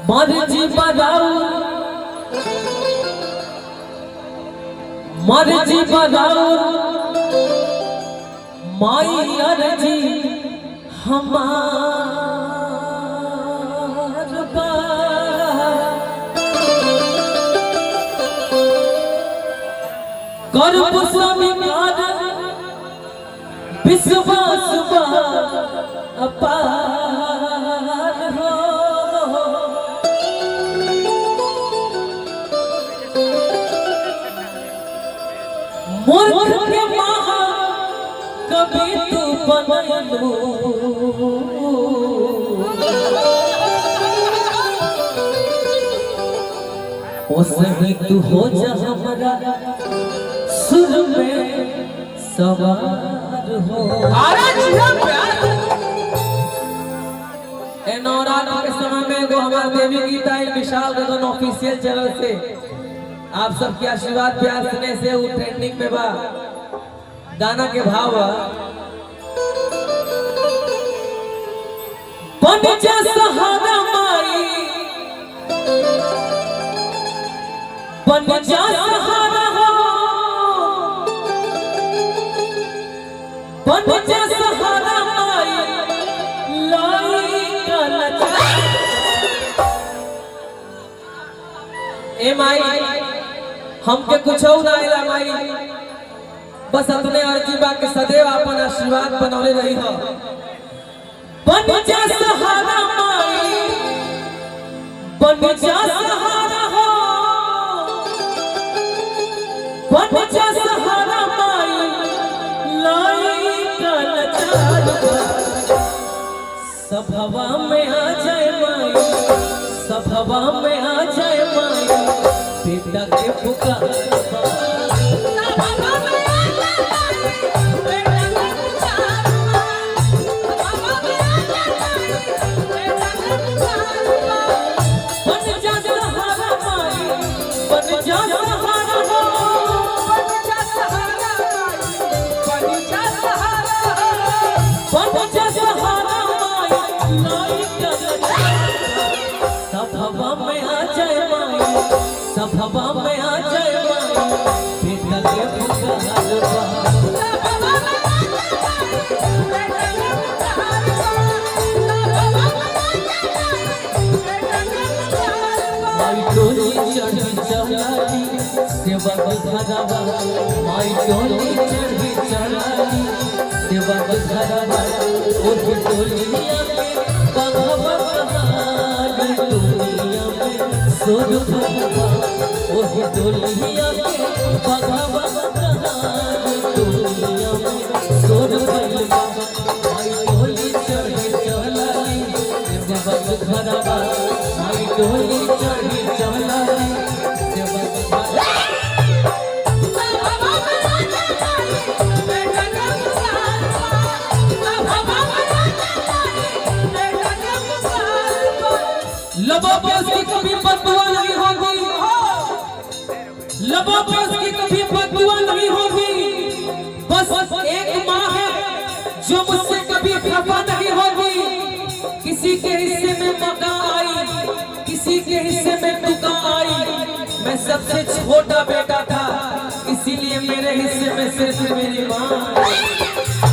मर्जी बजाओ मर्जी बजाओ माई अर्जी हमार गर्व स्वीकार विश्वास अपार हो मूर्ख के महा कभी तू बनलू उसमें तू हो जा हमारा सुर में सवार हो। नवरात्र के समय में वो हमारे देवी गीता विशाल गगन ऑफिशियल चैनल से आप सबके आशीर्वाद प्यार स्नेह से वो ट्रेंडिंग में बा गाना के भाव बन जा सहारा माई बन जा सहारा हो बन जा सहारा माई लाई का लचा ए माई हमके कुछ ना आइला माई बस अपने अर्जी बा के सदैव अपन आशीर्वाद बनौले रही हो। बन जा सहारा माई बन जा सहारा हो बन जा सहारा माई लाई का लचार सभवा में आ जाए माई सभवा में आ जाए माई बेटा के पुकार सभवा में आ जाए माई बेटा के पुकार माई डोली चढ़ी चलाली सेवा घरवा माई डोली चढ़ी चलाली सेवा घरवा और डोलिया के बगवा कहार दुनिया में सोर भगवा ओह डोलिया के बगवा कहार दुनिया में सोर भगवा माई डोली चढ़ी चलाली सेवा घरवा माई डोली चढ़ी चलाली सेवा घरवा लबोबस की कभी बददुआ नहीं होगी लबोबस की कभी बददुआ नहीं होगी बस एक माँ है जो मुझसे कभी खफा नहीं होगी किसी के हिस्से में मका आई किसी के हिस्से में तुका आई मैं सबसे छोटा बेटा था इसीलिए मेरे हिस्से में सिर्फ मेरी माँ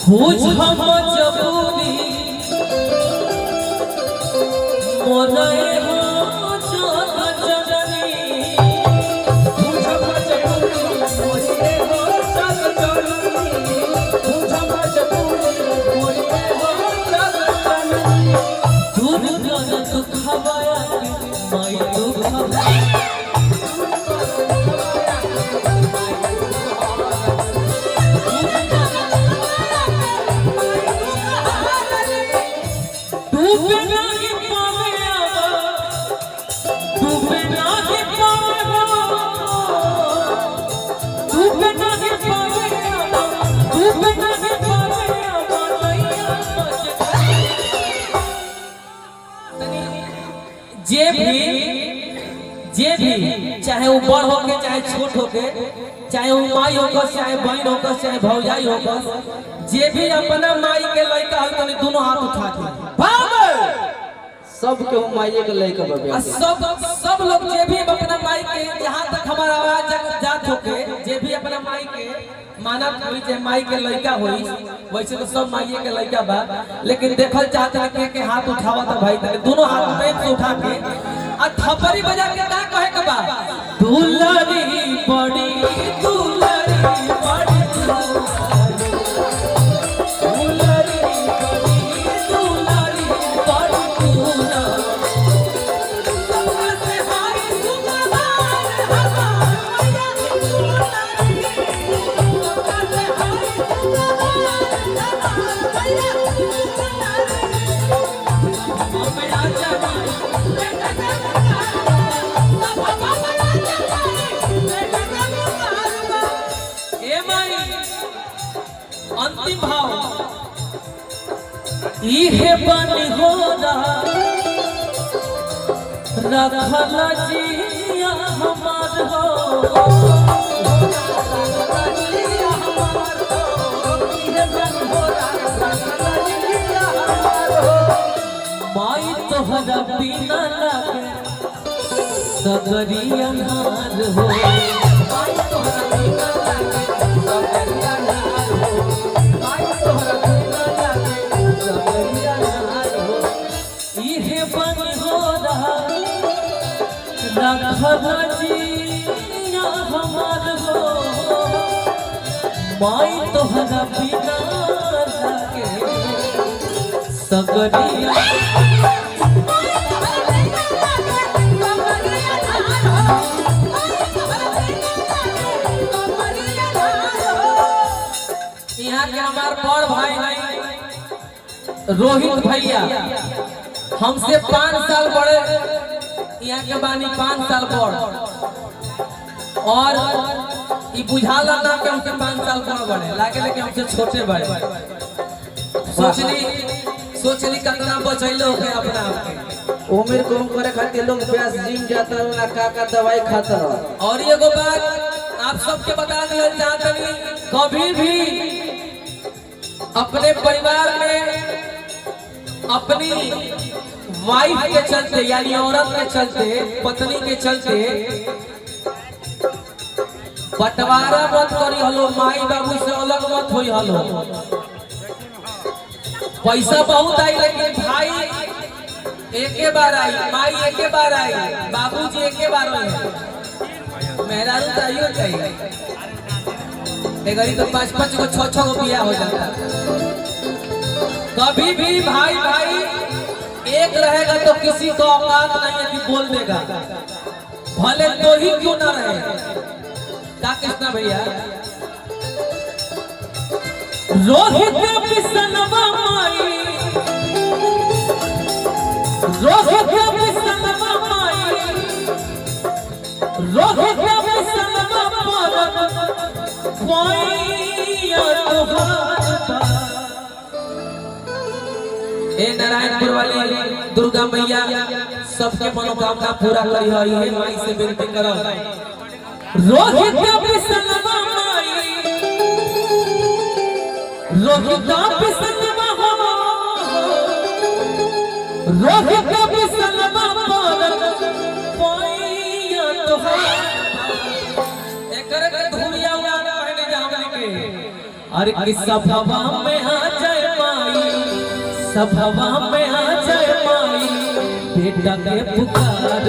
पूछ हम जबूरी मोरे हो चल जननी पूछ हम जबूरी मोरे हो चल जननी पूछ हम जबूरी जे भी चाहे वो बड़ होके चाहे छोट होके, चाहे वो माई होकर चाहे बहन होकर चाहे भौजाई होकर, जे भी अपना माई के लड़का हो तनी दोनों हाथ उठा के सब के माई के लड़का बबे सब लोग जे भी अपना माई के, जहाँ तक हमारा आवाज जात होके, जे भी अपना माई के मानत हुई जे माई के लड़का हुई, वैसे तो सब माई के लड़का बा, लेकिन देखल चाहते हैं के हाथ उठावा था भाई तक दोनों हाथ पेट से उठा के और थप्पड़ी बजा के का कहे के बा दुलारी बड़ी दुलारी बड़ी दुलारी बड़ी दुलारी बड़ी सबसे हारी सुगवार हमार अंतिम भाव इहे बनी हो रखला जिया हमार हो माई तोहरा बिना लागे सगरी अनार हो, माई तोहरा बिना लागे सगरी अनार हो, माई तोहरा बिना लागे सगरी अनार हो। इहे बनी हो रखला जिया हमार हो, माई तोहरा बिना लागे सगरी यहाँ के हमारे बड़ भाई हैं रोहित भैया, हमसे 5 साल बड़े, यहाँ के बानी 5 साल बड़, और ये बुझाला ना कि हमसे 5 साल बड़े लागे लेकिन हमसे छोटे बड़े। सोचली कितना बचैलो हो अपना आपके उम्र कम करे खातिर लोग प्यास जिम जाता है ना का दवाई खाता है। और ये गो बात आप सबके बता दिया चाहते हैं, कभी भी अपने परिवार में अपनी वाइफ के चलते यानी औरत के चलते पत्नी के चलते बंटवारा मत करी हलो, माई बाबू से अलग मत होई हलो। पैसा बहुत आई लेकिन भाई एके बार आई, माई एके बार आई, बाबूजी एके बार आई, मेहरारू चाहिए चाहिए गरीब तो 5-5 को 6-6 को बिया हो जाता। कभी भी भाई भाई एक रहेगा तो किसी को औकात नहीं है कि बोल देगा, भले तो ही क्यों ना रहे। क्या कृष्णा भैया रोहित बिसनवा माई, रोहित बिसनवा माई, रोहित बिसनवा ए नारायणपुर वाली दुर्गा मैया सबके मनोकामना पूरा करी है, माई से विनती करब। रोहित बिसनवा माई, रोहित बिसनवा हो, रोहित बिसनवा पाइया तोहार एकर के धुरिया उड़ाना है जामले के। अरे किस सभवा में आ जाए माई, सभवा में आ जाए माई, बेटा के पुकार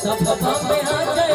सब में आ जाए,